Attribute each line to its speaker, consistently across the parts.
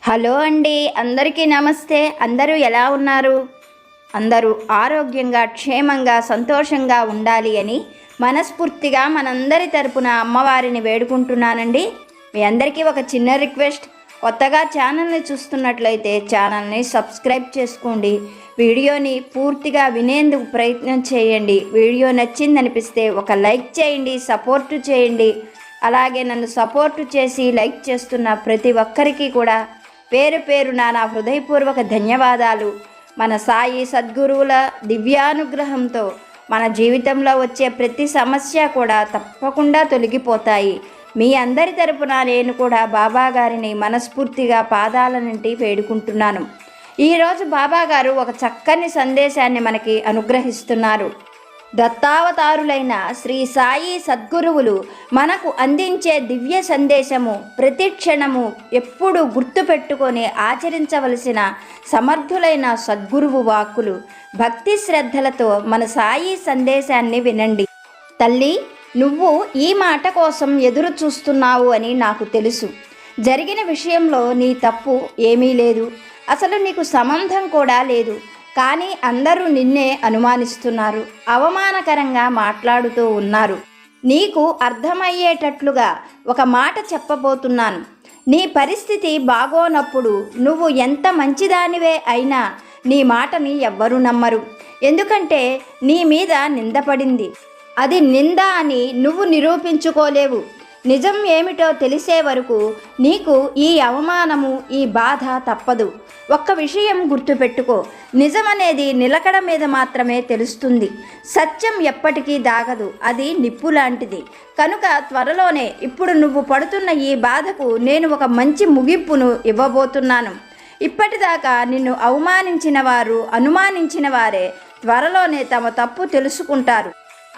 Speaker 1: Hello అండి, అందరికీ నమస్తే. అందరూ ఎలా ఉన్నారు? అందరూ ఆరోగ్యంగా, క్షేమంగా, సంతోషంగా ఉండాలి అని మనస్ఫూర్తిగా మనందరి తరపున అమ్మవారిని వేడుకుంటున్నానండి. మీ అందరికీ ఒక చిన్న రిక్వెస్ట్, కొత్తగా ఛానల్ని చూస్తున్నట్లయితే ఛానల్ని సబ్స్క్రైబ్ చేసుకోండి. వీడియోని పూర్తిగా వినేందుకు ప్రయత్నం చేయండి. వీడియో నచ్చిందనిపిస్తే ఒక లైక్ చేయండి, సపోర్టు చేయండి. అలాగే నన్ను సపోర్టు చేసి లైక్ చేస్తున్న ప్రతి ఒక్కరికి కూడా పేరు పేరున నా హృదయపూర్వక ధన్యవాదాలు. మన సాయి సద్గురువుల దివ్యానుగ్రహంతో మన జీవితంలో వచ్చే ప్రతి సమస్య కూడా తప్పకుండా తొలగిపోతాయి. మీ అందరి తరపున నేను కూడా బాబా గారిని మనస్ఫూర్తిగా పాదాల నుండి వేడుకుంటున్నాను. ఈరోజు బాబా గారు ఒక చక్కని సందేశాన్ని మనకి అనుగ్రహిస్తున్నారు. దత్తావతారులైన శ్రీ సాయి సద్గురువులు మనకు అందించే దివ్య సందేశము ప్రతి క్షణము ఎప్పుడు గుర్తుపెట్టుకొని ఆచరించవలసిన సమర్థులైన సద్గురువు వాక్కులు. భక్తి శ్రద్ధలతో మన సాయి సందేశాన్ని వినండి. తల్లి, నువ్వు ఈ మాట కోసం ఎదురు చూస్తున్నావు అని నాకు తెలుసు. జరిగిన విషయంలో నీ తప్పు ఏమీ లేదు. అసలు నీకు సంబంధం కూడా లేదు. కానీ అందరూ నిన్నే అనుమానిస్తున్నారు, అవమానకరంగా మాట్లాడుతూ ఉన్నారు. నీకు అర్థమయ్యేటట్లుగా ఒక మాట చెప్పబోతున్నాను. నీ పరిస్థితి బాగోనప్పుడు నువ్వు ఎంత మంచిదానివే అయినా నీ మాటని ఎవ్వరూ నమ్మరు. ఎందుకంటే నీ మీద నిందపడింది. అది నింద అని నువ్వు నిరూపించుకోలేవు. నిజం ఏమిటో తెలిసే వరకు నీకు ఈ అవమానము, ఈ బాధ తప్పదు. ఒక్క విషయం గుర్తుపెట్టుకో, నిజమనేది నిలకడ మీద మాత్రమే తెలుస్తుంది. సత్యం ఎప్పటికీ దాగదు, అది నిప్పు లాంటిది. కనుక త్వరలోనే ఇప్పుడు నువ్వు పడుతున్న ఈ బాధకు నేను ఒక మంచి ముగింపును ఇవ్వబోతున్నాను. ఇప్పటిదాకా నిన్ను అవమానించిన వారు, అనుమానించిన వారే త్వరలోనే తమ తప్పు తెలుసుకుంటారు.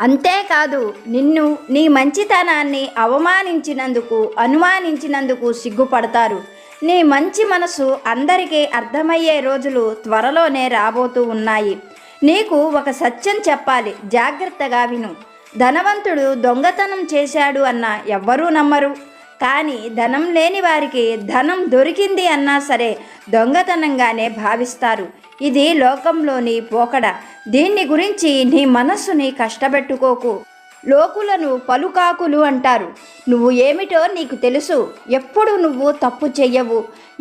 Speaker 1: అంతేకాదు, నిన్ను, నీ మంచితనాన్ని అవమానించినందుకు, అనుమానించినందుకు సిగ్గుపడతారు. నీ మంచి మనసు అందరికీ అర్థమయ్యే రోజులు త్వరలోనే రాబోతూ ఉన్నాయి. నీకు ఒక సత్యం చెప్పాలి, జాగ్రత్తగా విను. ధనవంతుడు దొంగతనం చేశాడు అన్నా ఎవ్వరూ నమ్మరు. కానీ ధనం లేని వారికి ధనం దొరికింది అన్నా సరే దొంగతనంగానే భావిస్తారు. ఇది లోకంలోని పోకడ. దీన్ని గురించి నీ మనస్సుని కష్టపెట్టుకోకు. లోకులను పలుకాకులు అంటారు. నువ్వు ఏమిటో నీకు తెలుసు. ఎప్పుడు నువ్వు తప్పు చెయ్యవు.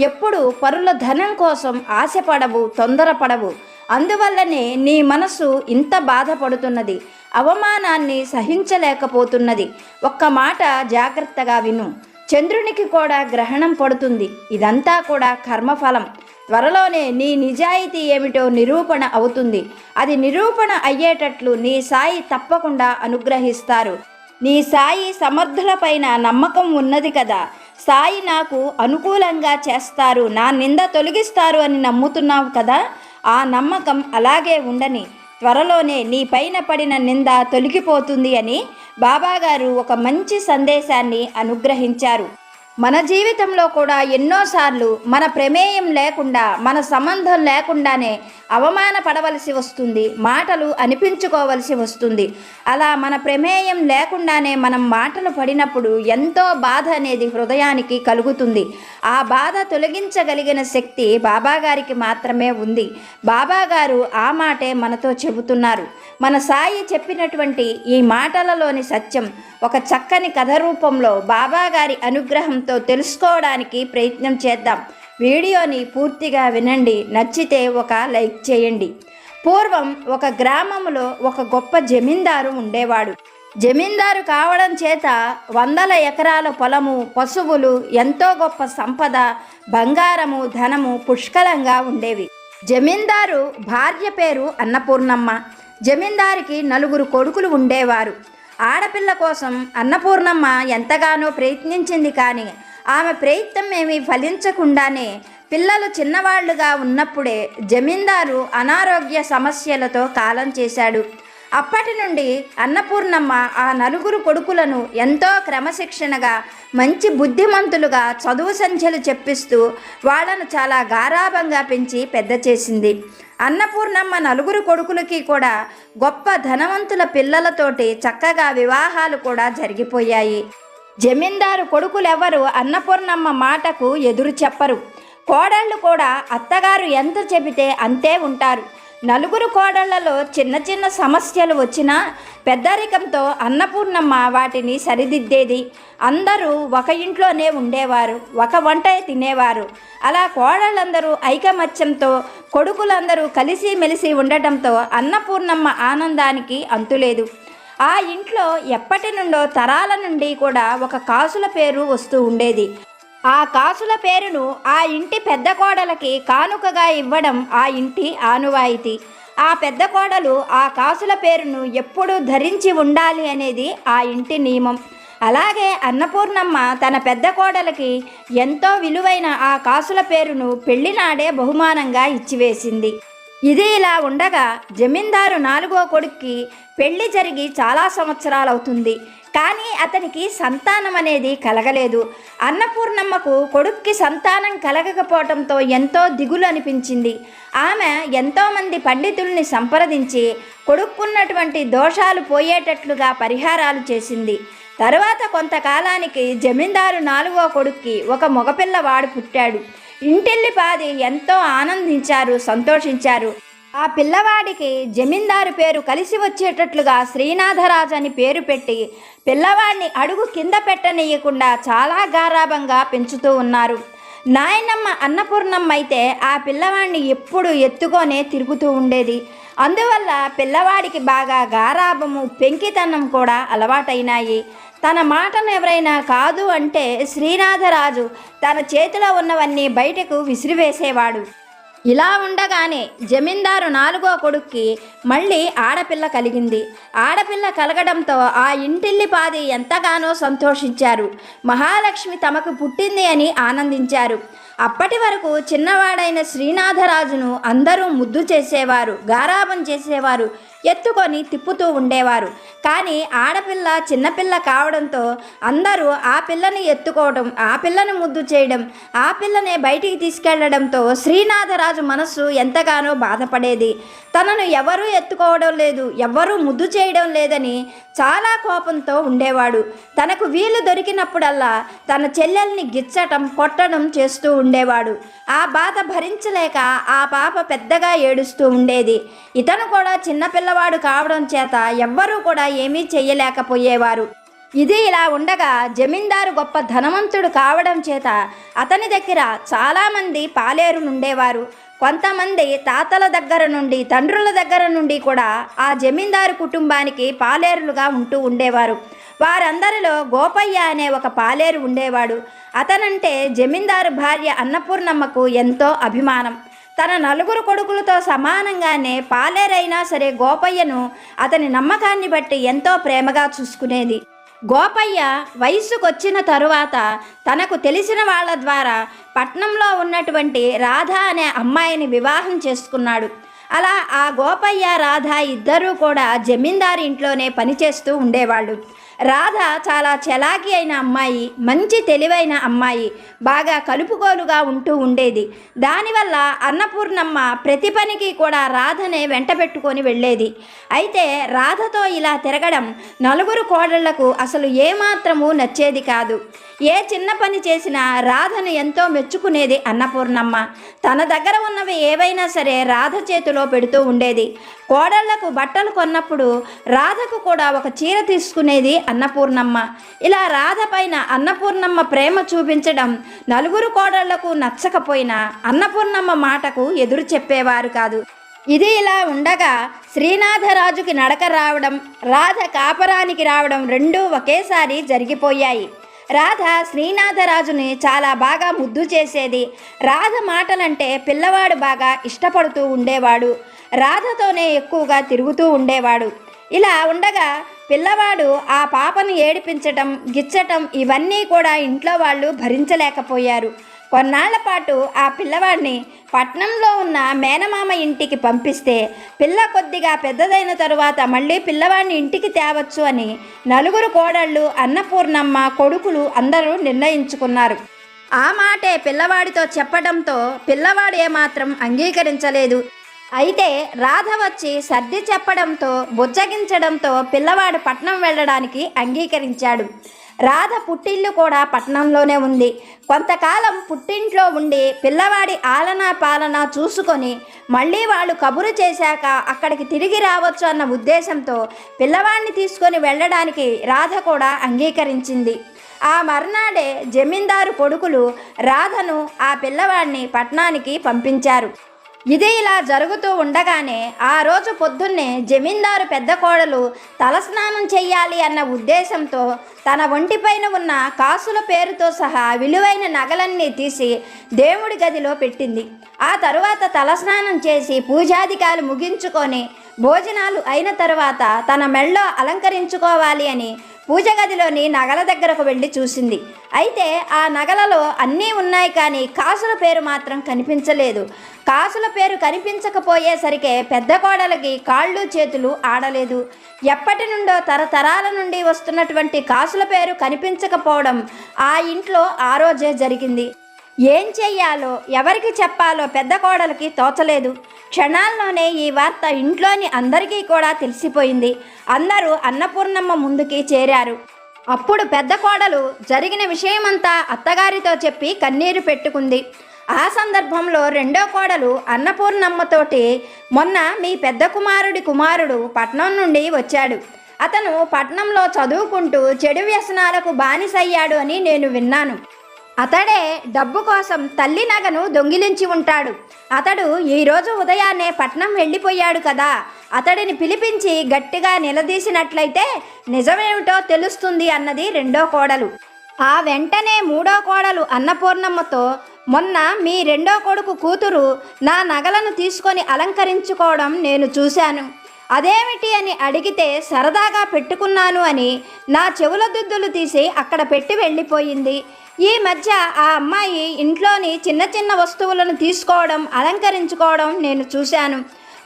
Speaker 1: ఎప్పుడు పరుల ధనం కోసం ఆశపడవు, తొందరపడవు. అందువల్లనే నీ మనసు ఇంత బాధపడుతున్నది, అవమానాన్ని సహించలేకపోతున్నది. ఒక్క మాట జాగ్రత్తగా విను. చంద్రునికి కూడా గ్రహణం పడుతుంది. ఇదంతా కూడా కర్మఫలం. త్వరలోనే నీ నిజాయితీ ఏమిటో నిరూపణ అవుతుంది. అది నిరూపణ అయ్యేటట్లు నీ సాయి తప్పకుండా అనుగ్రహిస్తారు. నీ సాయి సమర్థులపైన నమ్మకం ఉన్నది కదా. సాయి నాకు అనుకూలంగా చేస్తారు, నా నింద తొలగిస్తారు అని నమ్ముతున్నావు కదా. ఆ నమ్మకం అలాగే ఉండని. త్వరలోనే నీ పైన పడిన నింద తొలగిపోతుంది అని బాబాగారు ఒక మంచి సందేశాన్ని అనుగ్రహించారు. మన జీవితంలో కూడా ఎన్నోసార్లు మన ప్రమేయం లేకుండా, మన సంబంధం లేకుండానే అవమానపడవలసి వస్తుంది, మాటలు అనిపించుకోవలసి వస్తుంది. అలా మన ప్రమేయం లేకుండానే మనం మాటలు పడినప్పుడు ఎంతో బాధ అనేది హృదయానికి కలుగుతుంది. ఆ బాధ తొలగించగలిగిన శక్తి బాబాగారికి మాత్రమే ఉంది. బాబాగారు ఆ మాటే మనతో చెబుతున్నారు. మన సాయి చెప్పినటువంటి ఈ మాటలలోని సత్యం ఒక చక్కని కథ రూపంలో బాబాగారి అనుగ్రహంతో తెలుసుకోవడానికి ప్రయత్నం చేద్దాం. వీడియోని పూర్తిగా వినండి. నచ్చితే ఒక లైక్ చేయండి. పూర్వం ఒక గ్రామంలో ఒక గొప్ప జమీందారు ఉండేవాడు. జమీందారు కావడం చేత వందల ఎకరాల పొలము, పశువులు, ఎంతో గొప్ప సంపద, బంగారము, ధనము పుష్కలంగా ఉండేవి. జమీందారు భార్య పేరు అన్నపూర్ణమ్మ. జమీందారికి 4 కొడుకులు ఉండేవారు. ఆడపిల్ల కోసం అన్నపూర్ణమ్మ ఎంతగానో ప్రయత్నించింది. కానీ ఆమె ప్రయత్నం ఏమీ ఫలించకుండానే పిల్లలు చిన్నవాళ్లుగా ఉన్నప్పుడే జమీందారు అనారోగ్య సమస్యలతో కాలం చేశాడు. అప్పటి నుండి అన్నపూర్ణమ్మ ఆ 4 కొడుకులను ఎంతో క్రమశిక్షణగా, మంచి బుద్ధిమంతులుగా చదువు సంఖ్యలు చెప్పిస్తూ వాళ్ళను చాలా గారాబంగా పెంచి పెద్ద చేసింది. అన్నపూర్ణమ్మ 4 కొడుకులకి కూడా గొప్ప ధనవంతుల పిల్లలతోటి చక్కగా వివాహాలు కూడా జరిగిపోయాయి. జమీందారు కొడుకులెవరు అన్నపూర్ణమ్మ మాటకు ఎదురు చెప్పరు. కోడళ్ళు కూడా అత్తగారు ఎంత చెబితే అంతే ఉంటారు. నలుగురు కోడళ్లలో చిన్న చిన్న సమస్యలు వచ్చినా పెద్దరికంతో అన్నపూర్ణమ్మ వాటిని సరిదిద్దేది. అందరూ ఒక ఇంట్లోనే ఉండేవారు, ఒక వంట తినేవారు. అలా కోడళ్ళందరూ ఐకమత్యంతో, కొడుకులందరూ కలిసిమెలిసి ఉండటంతో అన్నపూర్ణమ్మ ఆనందానికి అంతులేదు. ఆ ఇంట్లో ఎప్పటి నుండో తరాల నుండి కూడా ఒక కాసుల పేరు వస్తూ ఉండేది. ఆ కాసుల పేరును ఆ ఇంటి పెద్ద కోడలకి కానుకగా ఇవ్వడం ఆ ఇంటి ఆనువాయితీ. ఆ పెద్ద కోడలు ఆ కాసుల పేరును ఎప్పుడూ ధరించి ఉండాలి అనేది ఆ ఇంటి నియమం. అలాగే అన్నపూర్ణమ్మ తన పెద్ద కోడలకి ఎంతో విలువైన ఆ కాసుల పేరును పెళ్లినాడే బహుమానంగా ఇచ్చివేసింది. ఇది ఇలా ఉండగా జమీందారు 4వ కొడుక్కి పెళ్లి జరిగి చాలా సంవత్సరాలవుతుంది. కానీ అతనికి సంతానం అనేది కలగలేదు. అన్నపూర్ణమ్మకు కొడుక్కి సంతానం కలగకపోవడంతో ఎంతో దిగులు అనిపించింది. ఆమె ఎంతోమంది పండితుల్ని సంప్రదించి కొడుక్కున్నటువంటి దోషాలు పోయేటట్లుగా పరిహారాలు చేసింది. తరువాత కొంతకాలానికి జమీందారు 4వ కొడుక్కి ఒక మగపిల్లవాడు పుట్టాడు. ఇంటిల్లిపాది ఎంతో ఆనందించారు, సంతోషించారు. ఆ పిల్లవాడికి జమీందారు పేరు కలిసి వచ్చేటట్లుగా శ్రీనాథరాజు అని పేరు పెట్టి పిల్లవాడిని అడుగు కింద పెట్టనీయకుండా చాలా గారాబంగా పెంచుతూ ఉన్నారు. నాయనమ్మ అన్నపూర్ణమ్మ అయితే ఆ పిల్లవాడిని ఎప్పుడు ఎత్తుకొనే తిరుగుతూ ఉండేది. అందువల్ల పిల్లవాడికి బాగా గారాబము, పెంకితనం కూడా అలవాటైనాయి. తన మాటను ఎవరైనా కాదు అంటే శ్రీనాథరాజు తన చేతిలో ఉన్నవన్నీ బయటకు విసిరివేసేవాడు. ఇలా ఉండగానే జమీందారు 4వ కొడుక్కి మళ్ళీ ఆడపిల్ల కలిగింది. ఆడపిల్ల కలగడంతో ఆ ఇంటిల్లిపాది ఎంతగానో సంతోషించారు. మహాలక్ష్మి తమకు పుట్టింది అని ఆనందించారు. అప్పటి వరకు చిన్నవాడైన శ్రీనాథరాజును అందరూ ముద్దు చేసేవారు, గారాబం చేసేవారు, ఎత్తుకొని తిప్పుతూ ఉండేవారు. కానీ ఆడపిల్ల చిన్నపిల్ల కావడంతో అందరూ ఆ పిల్లని ఎత్తుకోవడం, ఆ పిల్లని ముద్దు చేయడం, ఆ పిల్లనే బయటికి తీసుకెళ్లడంతో శ్రీనాథరాజు మనస్సు ఎంతగానో బాధపడేది. తనను ఎవరూ ఎత్తుకోవడం లేదు, ఎవరూ ముద్దు చేయడం లేదని చాలా కోపంతో ఉండేవాడు. తనకు వీలు దొరికినప్పుడల్లా తన చెల్లెల్ని గిచ్చటం, కొట్టడం చేస్తూ ఉండేవాడు. ఆ బాధ భరించలేక ఆ పాప పెద్దగా ఏడుస్తూ ఉండేది. ఇతను కూడా చిన్నపిల్లవాడు కావడం చేత ఎవ్వరూ కూడా ఏమీ చెయ్యలేకపోయేవారు. ఇది ఇలా ఉండగా జమీందారు గొప్ప ధనవంతుడు కావడం చేత అతని దగ్గర చాలామంది పాలేరులుండేవారు. కొంతమంది తాతల దగ్గర నుండి, తండ్రుల దగ్గర నుండి కూడా ఆ జమీందారు కుటుంబానికి పాలేరులుగా ఉంటూ ఉండేవారు. వారందరిలో గోపయ్య అనే ఒక పాలేరు ఉండేవాడు. అతనంటే జమీందారు భార్య అన్నపూర్ణమ్మకు ఎంతో అభిమానం. తన 4 కొడుకులతో సమానంగానే పాలేరైనా సరే గోపయ్యను అతని నమ్మకాన్ని బట్టి ఎంతో ప్రేమగా చూసుకునేది. గోపయ్య వయసుకొచ్చిన తరువాత తనకు తెలిసిన వాళ్ళ ద్వారా పట్నంలో ఉన్నటువంటి రాధ అనే అమ్మాయిని వివాహం చేసుకున్నాడు. అలా ఆ గోపయ్య, రాధ ఇద్దరూ కూడా జమీందారు ఇంట్లోనే పనిచేస్తూ ఉండేవాళ్ళు. రాధ చాలా చలాకీ అయిన అమ్మాయి, మంచి తెలివైన అమ్మాయి, బాగా కలుపుగోలుగా ఉంటూ ఉండేది. దానివల్ల అన్నపూర్ణమ్మ ప్రతి పనికి కూడా రాధనే వెంట పెట్టుకొని వెళ్ళేది. అయితే రాధతో ఇలా తిరగడం 4 కోడళ్లకు అసలు ఏమాత్రమూ నచ్చేది కాదు. ఏ చిన్న పని చేసినా రాధను ఎంతో మెచ్చుకునేది అన్నపూర్ణమ్మ. తన దగ్గర ఉన్నవి ఏవైనా సరే రాధ చేతిలో పెడుతూ ఉండేది. కోడళ్లకు బట్టలు కొన్నప్పుడు రాధకు కూడా ఒక చీర తీసుకునేది అన్నపూర్ణమ్మ. ఇలా రాధ పైన అన్నపూర్ణమ్మ ప్రేమ చూపించడం 4 కోడళ్లకు నచ్చకపోయినా అన్నపూర్ణమ్మ మాటకు ఎదురు చెప్పేవారు కాదు. ఇది ఇలా ఉండగా శ్రీనాథరాజుకి నడక రావడం, రాధ కాపరానికి రావడం రెండూ ఒకేసారి జరిగిపోయాయి. రాధ శ్రీనాథరాజుని చాలా బాగా ముద్దు చేసేది. రాధ మాటలంటే పిల్లవాడు బాగా ఇష్టపడుతూ ఉండేవాడు. రాధతోనే ఎక్కువగా తిరుగుతూ ఉండేవాడు. ఇలా ఉండగా పిల్లవాడు ఆ పాపను ఏడిపించటం, గిచ్చటం ఇవన్నీ కూడా ఇంట్లో వాళ్ళు భరించలేకపోయారు. కొన్నాళ్ల పాటు ఆ పిల్లవాడిని పట్నంలో ఉన్న మేనమామ ఇంటికి పంపిస్తే పిల్ల కొద్దిగా పెద్దదైన తరువాత మళ్ళీ పిల్లవాడిని ఇంటికి తేవచ్చు అని 4 కోడళ్ళు, అన్నపూర్ణమ్మ, కొడుకులు అందరూ నిర్ణయించుకున్నారు. ఆ మాటే పిల్లవాడితో చెప్పడంతో పిల్లవాడు ఏమాత్రం అంగీకరించలేదు. అయితే రాధ వచ్చి సర్ది చెప్పడంతో, బుజ్జగించడంతో పిల్లవాడు పట్నం వెళ్ళడానికి అంగీకరించాడు. రాధ పుట్టిల్లు కూడా పట్టణంలోనే ఉంది. కొంతకాలం పుట్టింట్లో ఉండి పిల్లవాడి ఆలనా పాలన చూసుకొని మళ్ళీ వాళ్ళు కబురు చేశాక అక్కడికి తిరిగి రావచ్చు అన్న ఉద్దేశంతో పిల్లవాడిని తీసుకొని వెళ్ళడానికి రాధ కూడా అంగీకరించింది. ఆ మర్నాడే జమీందారు కొడుకులు రాధను ఆ పిల్లవాడిని పట్టణానికి పంపించారు. ఇది ఇలా జరుగుతూ ఉండగానే ఆ రోజు పొద్దున్నే జమీందారు పెద్ద కోడలు తలస్నానం చెయ్యాలి అన్న ఉద్దేశంతో తన ఒంటిపైన ఉన్న కాసుల పేరుతో సహా విలువైన నగలన్నీ తీసి దేవుడి గదిలో పెట్టింది. ఆ తరువాత తలస్నానం చేసి పూజాధికాలు ముగించుకొని భోజనాలు అయిన తరువాత తన మెళ్ళో అలంకరించుకోవాలి అని పూజ గదిలోని నగల దగ్గరకు వెళ్ళి చూసింది. అయితే ఆ నగలలో అన్నీ ఉన్నాయి, కానీ కాసుల పేరు మాత్రం కనిపించలేదు. కాసుల పేరు కనిపించకపోయేసరికి పెద్ద కోడలికి కాళ్ళు చేతులు ఆడలేదు. ఎప్పటి నుండో తరతరాల నుండి వస్తున్నటువంటి కాసుల పేరు కనిపించకపోవడం ఆ ఇంట్లో ఆ రోజే జరిగింది. ఏం చెయ్యాలో ఎవరికి చెప్పాలో పెద్ద కోడలికి తోచలేదు. క్షణాల్లోనే ఈ వార్త ఇంట్లోని అందరికీ కూడా తెలిసిపోయింది. అందరూ అన్నపూర్ణమ్మ ముందుకి చేరారు. అప్పుడు పెద్ద కోడలు జరిగిన విషయమంతా అత్తగారితో చెప్పి కన్నీరు పెట్టుకుంది. ఆ సందర్భంలో రెండో కోడలు అన్నపూర్ణమ్మతోటి, మొన్న మీ పెద్ద కుమారుడు పట్నం నుండి వచ్చాడు. అతను పట్నంలో చదువుకుంటూ చెడు వ్యసనాలకు బానిసయ్యాడు అని నేను విన్నాను. అతడే డబ్బు కోసం తల్లి నగను దొంగిలించి ఉంటాడు. అతడు ఈరోజు ఉదయాన్నే పట్నం వెళ్ళిపోయాడు కదా, అతడిని పిలిపించి గట్టిగా నిలదీసినట్లయితే నిజమేమిటో తెలుస్తుంది అన్నది రెండో కోడలు. ఆ వెంటనే మూడో కోడలు అన్నపూర్ణమ్మతో, మొన్న మీ రెండో కొడుకు కూతురు నా నగలను తీసుకొని అలంకరించుకోవడం నేను చూశాను. అదేమిటి అని అడిగితే సరదాగా పెట్టుకున్నాను అని నా చెవుల దుద్దులు తీసి అక్కడ పెట్టి వెళ్ళిపోయింది. ఈ మధ్య ఆ అమ్మాయి ఇంట్లోని చిన్న చిన్న వస్తువులను తీసుకోవడం అలంకరించుకోవడం నేను చూశాను.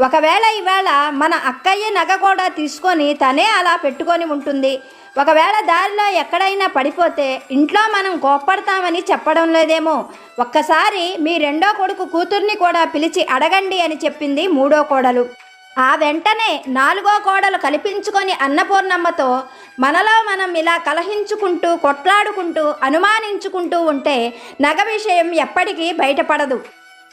Speaker 1: ఒకవేళ ఇవాళ మన అక్కయ్య నగ కూడా తీసుకొని తనే అలా పెట్టుకొని ఉంటుంది. ఒకవేళ దారిలో ఎక్కడైనా పడిపోతే ఇంట్లో మనం కోప్పడతామని చెప్పడం లేదేమో. ఒక్కసారి మీ రెండో కొడుకు కూతుర్ని కూడా పిలిచి అడగండి అని చెప్పింది మూడో కోడలు. ఆ వెంటనే నాలుగో కోడలు కల్పించుకొని అన్నపూర్ణమ్మతో, మనలో మనం ఇలా కలహించుకుంటూ కొట్లాడుకుంటూ అనుమానించుకుంటూ ఉంటే నగ విషయం ఎప్పటికీ బయటపడదు.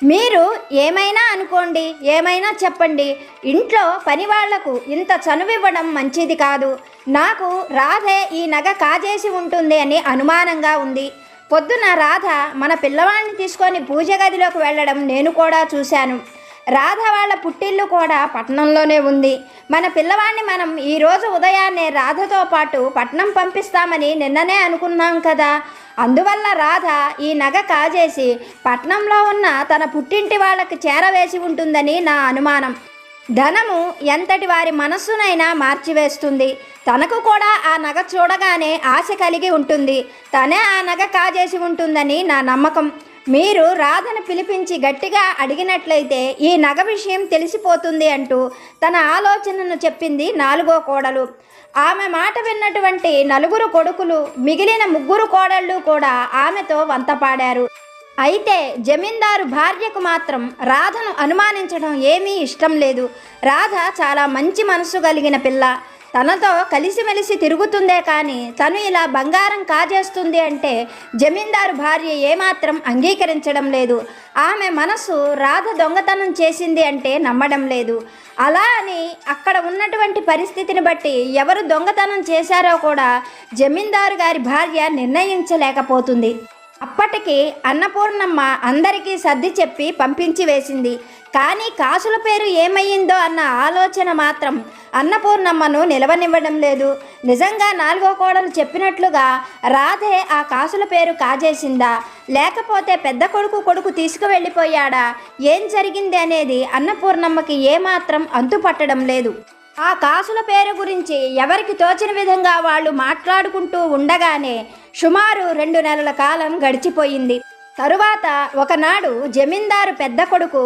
Speaker 1: మీరు ఏమైనా అనుకోండి, ఏమైనా చెప్పండి, ఇంట్లో పని వాళ్లకు ఇంత చనువివ్వడం మంచిది కాదు. నాకు రాధే ఈ నగ కాజేసి ఉంటుంది అని అనుమానంగా ఉంది. పొద్దున రాధ మన పిల్లవాడిని తీసుకొని పూజ గదిలోకి వెళ్ళడం నేను కూడా చూశాను. రాధ వాళ్ళ పుట్టిల్లు కూడా పట్టణంలోనే ఉంది. మన పిల్లవాడిని మనం ఈరోజు ఉదయాన్నే రాధతో పాటు పట్నం పంపిస్తామని నిన్ననే అనుకున్నాం కదా. అందువల్ల రాధ ఈ నగ కాజేసి పట్నంలో ఉన్న తన పుట్టింటి వాళ్ళకి చేరవేసి ఉంటుందని నా అనుమానం. ధనము ఎంతటి వారి మనస్సునైనా మార్చివేస్తుంది. తనకు కూడా ఆ నగ చూడగానే ఆశ కలిగి ఉంటుంది. తనే ఆ నగ కాజేసి ఉంటుందని నా నమ్మకం. మీరు రాధను పిలిపించి గట్టిగా అడిగినట్లయితే ఈ నగ విషయం తెలిసిపోతుంది అంటూ తన ఆలోచనను చెప్పింది నాలుగో కోడలు. ఆమె మాట విన్నటువంటి నలుగురు కొడుకులు, మిగిలిన ముగ్గురు కోడళ్ళు కూడా ఆమెతో వంతపాడారు. అయితే జమీందారు భార్యకు మాత్రం రాధను అనుమానించడం ఏమీ ఇష్టం లేదు. రాధ చాలా మంచి మనసు కలిగిన పిల్ల. తనతో కలిసిమెలిసి తిరుగుతుందే కానీ తను ఇలా బంగారం కాజేస్తుంది అంటే జమీందారు భార్య ఏమాత్రం అంగీకరించడం లేదు. ఆమె మనసు రాధ దొంగతనం చేసింది అంటే నమ్మడం లేదు. అలా అని అక్కడ ఉన్నటువంటి పరిస్థితిని బట్టి ఎవరు దొంగతనం చేశారో కూడా జమీందారు గారి భార్య నిర్ణయించలేకపోతుంది. అప్పటికి అన్నపూర్ణమ్మ అందరికీ సర్ది చెప్పి పంపించి వేసింది. కానీ కాసుల పేరు ఏమయ్యిందో అన్న ఆలోచన మాత్రం అన్నపూర్ణమ్మను నిలవనివ్వడం లేదు. నిజంగా నాలుగో కోడలు చెప్పినట్లుగా రాధే ఆ కాసుల పేరు కాజేసిందా, లేకపోతే పెద్ద కొడుకు తీసుకువెళ్ళిపోయాడా, ఏం జరిగింది అనేది అన్నపూర్ణమ్మకి ఏమాత్రం అంతుపట్టడం లేదు. ఆ కాసుల పేరు గురించి ఎవరికి తోచిన విధంగా వాళ్ళు మాట్లాడుకుంటూ ఉండగానే సుమారు 2 నెలల కాలం గడిచిపోయింది. తరువాత ఒకనాడు జమీందారు పెద్ద కొడుకు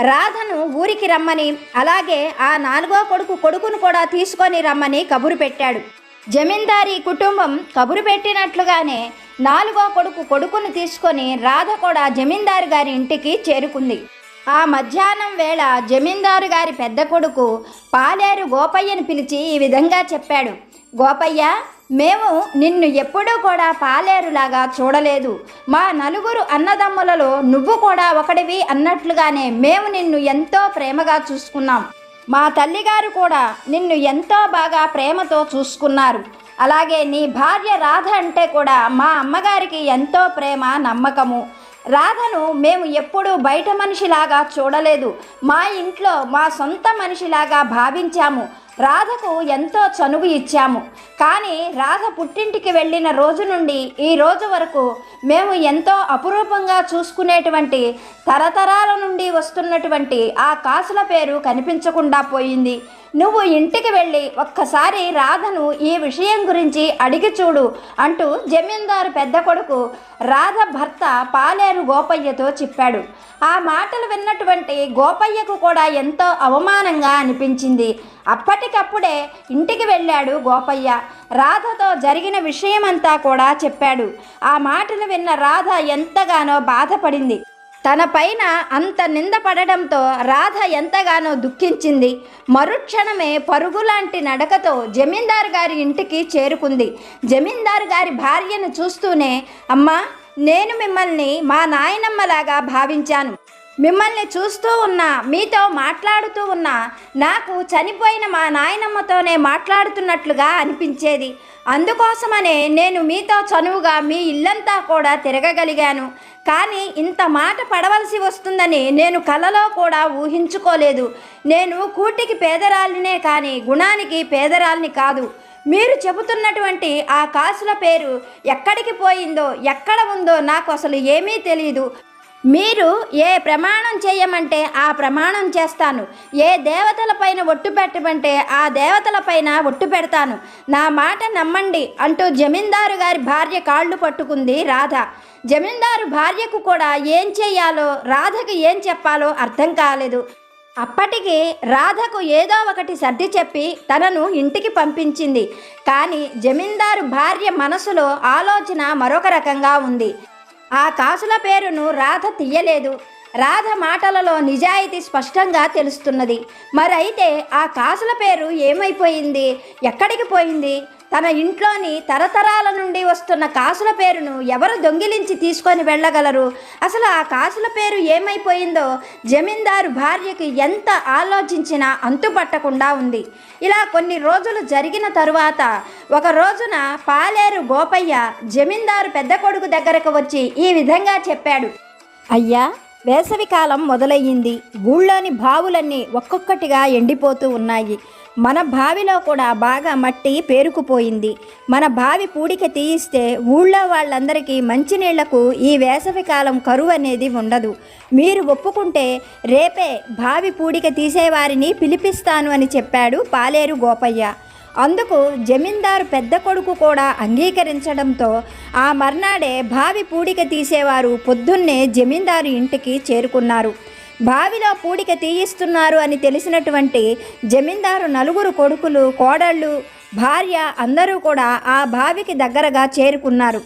Speaker 1: రాధను ఊరికి రమ్మని, అలాగే ఆ నాలుగో కొడుకును కూడా తీసుకొని రమ్మని కబురు పెట్టాడు. జమీందారీ కుటుంబం కబురు పెట్టినట్లుగానే నాలుగో కొడుకును తీసుకొని రాధ కూడా జమీందారు గారి ఇంటికి చేరుకుంది. ఆ మధ్యాహ్నం వేళ జమీందారు గారి పెద్ద కొడుకు పాలేరు గోపయ్యను పిలిచి ఈ విధంగా చెప్పాడు. గోపయ్య, మేము నిన్ను ఎప్పుడూ కూడా పాలేరులాగా చూడలేదు. మా నలుగురు అన్నదమ్ములలో నువ్వు కూడా ఒకడివి అన్నట్లుగానే మేము నిన్ను ఎంతో ప్రేమగా చూసుకున్నాం. మా తల్లిగారు కూడా నిన్ను ఎంతో బాగా ప్రేమతో చూసుకున్నారు. అలాగే నీ భార్య రాధ అంటే కూడా మా అమ్మగారికి ఎంతో ప్రేమ, నమ్మకము. రాధను మేము ఎప్పుడూ బయట మనిషిలాగా చూడలేదు. మా ఇంట్లో మా సొంత మనిషిలాగా భావించాము. రాధకు ఎంతో చనువు ఇచ్చాము. కానీ రాధ పుట్టింటికి వెళ్ళిన రోజు నుండి ఈ రోజు వరకు మేము ఎంతో అపురూపంగా చూసుకునేటువంటి తరతరాల నుండి వస్తున్నటువంటి ఆ కాసుల పేరు కనిపించకుండా పోయింది. నువ్వు ఇంటికి వెళ్ళి ఒక్కసారి రాధను ఈ విషయం గురించి అడిగి చూడు అంటూ జమీందారు పెద్ద కొడుకు రాధ భర్త పాలేరు గోపయ్యతో చెప్పాడు. ఆ మాటలు విన్నటువంటి గోపయ్యకు కూడా ఎంతో అవమానంగా అనిపించింది. అప్పటికప్పుడే ఇంటికి వెళ్ళాడు గోపయ్య. రాధతో జరిగిన విషయమంతా కూడా చెప్పాడు. ఆ మాటలు విన్న రాధ ఎంతగానో బాధపడింది. తన పైన అంత నింద పడడంతో రాధ ఎంతగానో దుఃఖించింది. మరుక్షణమే పరుగులాంటి నడకతో జమీందారు గారి ఇంటికి చేరుకుంది. జమీందారు గారి భార్యను చూస్తూనే, అమ్మా, నేను మిమ్మల్ని మా నాయనమ్మలాగా భావించాను. మిమ్మల్ని చూస్తూ ఉన్నా, మీతో మాట్లాడుతూ ఉన్నా నాకు చనిపోయిన మా నాయనమ్మతోనే మాట్లాడుతున్నట్లుగా అనిపించేది. అందుకోసమనే నేను మీతో చనువుగా మీ ఇల్లంతా కూడా తిరగగలిగాను. కానీ ఇంత మాట పడవలసి వస్తుందని నేను కలలో కూడా ఊహించుకోలేదు. నేను కూటికి పేదరాలినే కానీ గుణానికి పేదరాలిని కాదు. మీరు చెబుతున్నటువంటి ఆ కాసుల పేరు ఎక్కడికి పోయిందో, ఎక్కడ ఉందో నాకు అసలు ఏమీ తెలియదు. మీరు ఏ ప్రమాణం చేయమంటే ఆ ప్రమాణం చేస్తాను. ఏ దేవతలపైన ఒట్టు పెట్టమంటే ఆ దేవతలపైన ఒట్టు పెడతాను. నా మాట నమ్మండి అంటూ జమీందారు గారి భార్య కాళ్ళు పట్టుకుంది రాధ. జమీందారు భార్యకు కూడా ఏం చేయాలో, రాధకు ఏం చెప్పాలో అర్థం కాలేదు. అప్పటికి రాధకు ఏదో ఒకటి సర్ది చెప్పి తనను ఇంటికి పంపించింది. కానీ జమీందారు భార్య మనసులో ఆలోచన మరొక రకంగా ఉంది. ఆ కాసుల పేరును రాధ తీయలేదు. రాధ మాటలలో నిజాయితీ స్పష్టంగా తెలుస్తున్నది. మరైతే ఆ కాసుల పేరు ఏమైపోయింది, ఎక్కడికి పోయింది? తన ఇంట్లోని తరతరాల నుండి వస్తున్న కాసుల పేరును ఎవరు దొంగిలించి తీసుకొని వెళ్ళగలరు? అసలు ఆ కాసుల పేరు ఏమైపోయిందో జమీందారు భార్యకి ఎంత ఆలోచించినా అంతుపట్టకుండా ఉంది. ఇలా కొన్ని రోజులు జరిగిన తరువాత ఒక రోజున పాలేరు గోపయ్య జమీందారు పెద్ద కొడుకు దగ్గరకు వచ్చి ఈ విధంగా చెప్పాడు. అయ్యా, వేసవికాలం మొదలయ్యింది. ఊళ్ళోని బావులన్నీ ఒక్కొక్కటిగా ఎండిపోతూ ఉన్నాయి. మన బావిలో కూడా బాగా మట్టి పేరుకుపోయింది. మన బావి పూడిక తీయిస్తే ఊళ్ళో వాళ్ళందరికీ మంచినీళ్లకు ఈ వేసవికాలం కరువు అనేది ఉండదు. మీరు ఒప్పుకుంటే రేపే బావి పూడిక తీసేవారిని పిలిపిస్తాను అని చెప్పాడు పాలేరు గోపయ్య. అందుకు జమీందారు పెద్ద కొడుకు కూడా అంగీకరించడంతో ఆ మర్నాడే బావి పూడిక తీసేవారు పొద్దున్నే జమీందారు ఇంటికి చేరుకున్నారు. బావిలో పూడిక తీయిస్తున్నారు అని తెలిసినటువంటి జమీందారు నలుగురు కొడుకులు, కోడళ్ళు, భార్య అందరూ కూడా ఆ బావికి దగ్గరగా చేరుకున్నారు.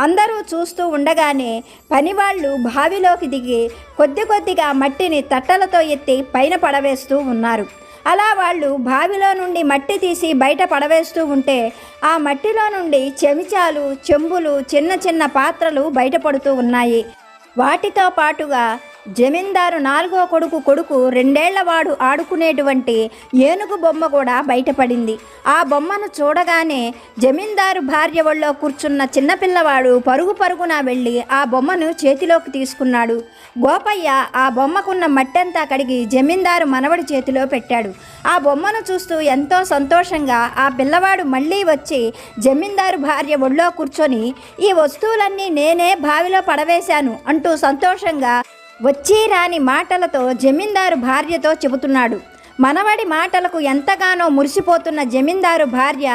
Speaker 1: అందరూ చూస్తూ ఉండగానే పనివాళ్ళు బావిలోకి దిగి కొద్ది కొద్దిగా మట్టిని తట్టలతో ఎత్తి పైన పడవేస్తూ ఉన్నారు. అలా వాళ్ళు బావిలో నుండి మట్టి తీసి బయట పడవేస్తూ ఉంటే ఆ మట్టిలో నుండి చెంచాలు, చెంబులు, చిన్న చిన్న పాత్రలు బయటపడుతూ ఉన్నాయి. వాటితో పాటుగా జమీందారు నాలుగో కొడుకు 2 ఏళ్లవాడు ఆడుకునేటువంటి ఏనుగు బొమ్మ కూడా బయటపడింది. ఆ బొమ్మను చూడగానే జమీందారు భార్య ఒళ్ళో కూర్చున్న చిన్నపిల్లవాడు పరుగున వెళ్ళి ఆ బొమ్మను చేతిలోకి తీసుకున్నాడు. గోపయ్య ఆ బొమ్మకున్న మట్టంతా కడిగి జమీందారు మనవడి చేతిలో పెట్టాడు. ఆ బొమ్మను చూస్తూ ఎంతో సంతోషంగా ఆ పిల్లవాడు మళ్ళీ వచ్చి జమీందారు భార్య ఒళ్ళో కూర్చొని ఈ వస్తువులన్నీ నేనే బావిలో పడవేశాను అంటూ సంతోషంగా వచ్చి రాని మాటలతో జమీందారు భార్యతో చెబుతున్నాడు. మనవడి మాటలకు ఎంతగానో మురిసిపోతున్న జమీందారు భార్య,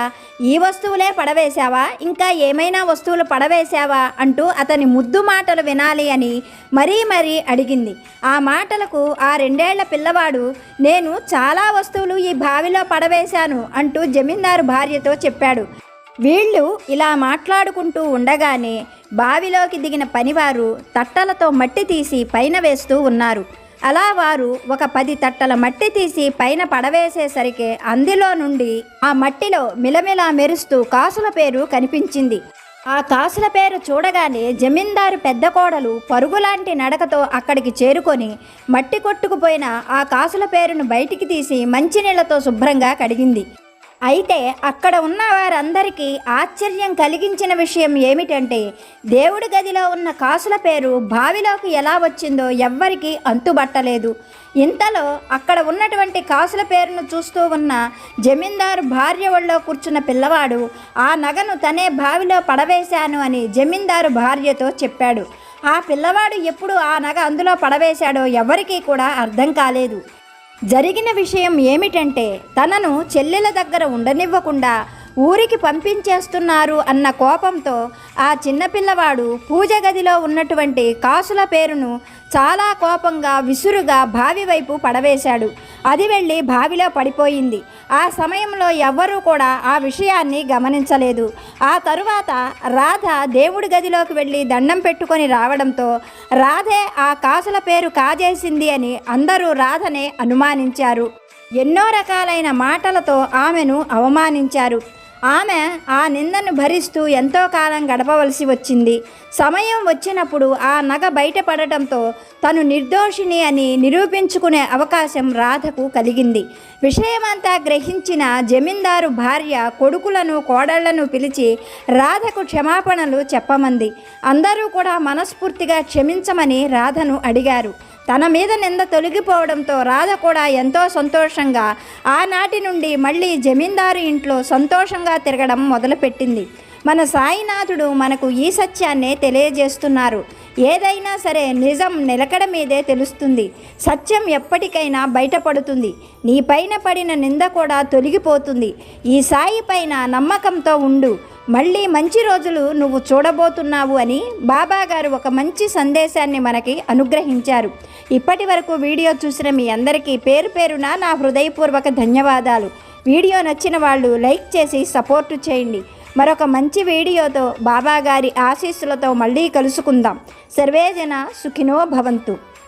Speaker 1: ఈ వస్తువులే పడవేశావా, ఇంకా ఏమైనా వస్తువులు పడవేశావా అంటూ అతని ముద్దు మాటలు వినాలి అని మరీ అడిగింది. ఆ మాటలకు ఆ 2 ఏళ్ల పిల్లవాడు, నేను చాలా వస్తువులు ఈ బావిలో పడవేశాను అంటూ జమీందారు భార్యతో చెప్పాడు. వీళ్ళు ఇలా మాట్లాడుకుంటూ ఉండగానే బావిలోకి దిగిన పనివారు తట్టలతో మట్టి తీసి పైన వేస్తూ ఉన్నారు. అలా వారు ఒక 10 తట్టల మట్టి తీసి పైన పడవేసేసరికి అందులో నుండి ఆ మట్టిలో మిలమిలా మెరుస్తూ కాసుల పేరు కనిపించింది. ఆ కాసుల పేరు చూడగానే జమీందారు పెద్ద కోడలు పరుగులాంటి నడకతో అక్కడికి చేరుకొని మట్టి కొట్టుకుపోయిన ఆ కాసుల పేరును బయటికి తీసి మంచినీళ్లతో శుభ్రంగా కడిగింది. అయితే అక్కడ ఉన్న వారందరికీ ఆశ్చర్యం కలిగించిన విషయం ఏమిటంటే దేవుడి గదిలో ఉన్న కాసుల పేరు బావిలోకి ఎలా వచ్చిందో ఎవ్వరికీ అంతుబట్టలేదు. ఇంతలో అక్కడ ఉన్నటువంటి కాసుల పేరును చూస్తూ ఉన్న జమీందారు భార్య ఒళ్ళో కూర్చున్న పిల్లవాడు ఆ నగను తనే బావిలో పడవేశాను అని జమీందారు భార్యతో చెప్పాడు. ఆ పిల్లవాడు ఎప్పుడు ఆ నగ అందులో పడవేశాడో ఎవరికీ కూడా అర్థం కాలేదు. జరిగిన విషయం ఏమిటంటే తనను చెల్లెల దగ్గర ఉండనివ్వకుండా ఊరికి పంపించేస్తున్నారు అన్న కోపంతో ఆ చిన్నపిల్లవాడు పూజ గదిలో ఉన్నటువంటి కాసుల పేరును చాలా కోపంగా విసురుగా బావి వైపు పడవేశాడు. అది వెళ్ళి బావిలో పడిపోయింది. ఆ సమయంలో ఎవ్వరూ కూడా ఆ విషయాన్ని గమనించలేదు. ఆ తరువాత రాధ దేవుడి గదిలోకి వెళ్ళి దండం పెట్టుకొని రావడంతో రాధే ఆ కాసుల పేరు కాజేసింది అని అందరూ రాధనే అనుమానించారు. ఎన్నో రకాలైన మాటలతో ఆమెను అవమానించారు. ఆమె ఆ నిందను భరిస్తూ ఎంతో కాలం గడపవలసి వచ్చింది. సమయం వచ్చినప్పుడు ఆ నగ బయటపడటంతో తను నిర్దోషిని అని నిరూపించుకునే అవకాశం రాధకు కలిగింది. విషయమంతా గ్రహించిన జమీందారు భార్య కొడుకులను కోడళ్లను పిలిచి రాధకు క్షమాపణలు చెప్పమంది. అందరూ కూడా మనస్ఫూర్తిగా క్షమించమని రాధను అడిగారు. తన మీద నింద తొలగిపోవడంతో రాధ కూడా ఎంతో సంతోషంగా ఆనాటి నుండి మళ్ళీ జమీందారు ఇంట్లో సంతోషంగా తిరగడం మొదలుపెట్టింది. మన సాయినాథుడు మనకు ఈ సత్యాన్నే తెలియజేస్తున్నారు. ఏదైనా సరే నిజం నిలకడ మీదే తెలుస్తుంది. సత్యం ఎప్పటికైనా బయటపడుతుంది. నీ పైన పడిన నింద కూడా తొలగిపోతుంది. ఈ సాయి పైన నమ్మకంతో ఉండు. మళ్ళీ మంచి రోజులు నువ్వు చూడబోతున్నావు అని బాబాగారు ఒక మంచి సందేశాన్ని మనకి అనుగ్రహించారు. ఇప్పటి వరకు వీడియో చూసిన మీ అందరికీ పేరు పేరున నా హృదయపూర్వక ధన్యవాదాలు. వీడియో నచ్చిన వాళ్ళు లైక్ చేసి సపోర్టు చేయండి. మరొక మంచి వీడియోతో బాబాగారి ఆశీస్సులతో మళ్ళీ కలుసుకుందాం. సర్వేజన సుఖినో భవంతు.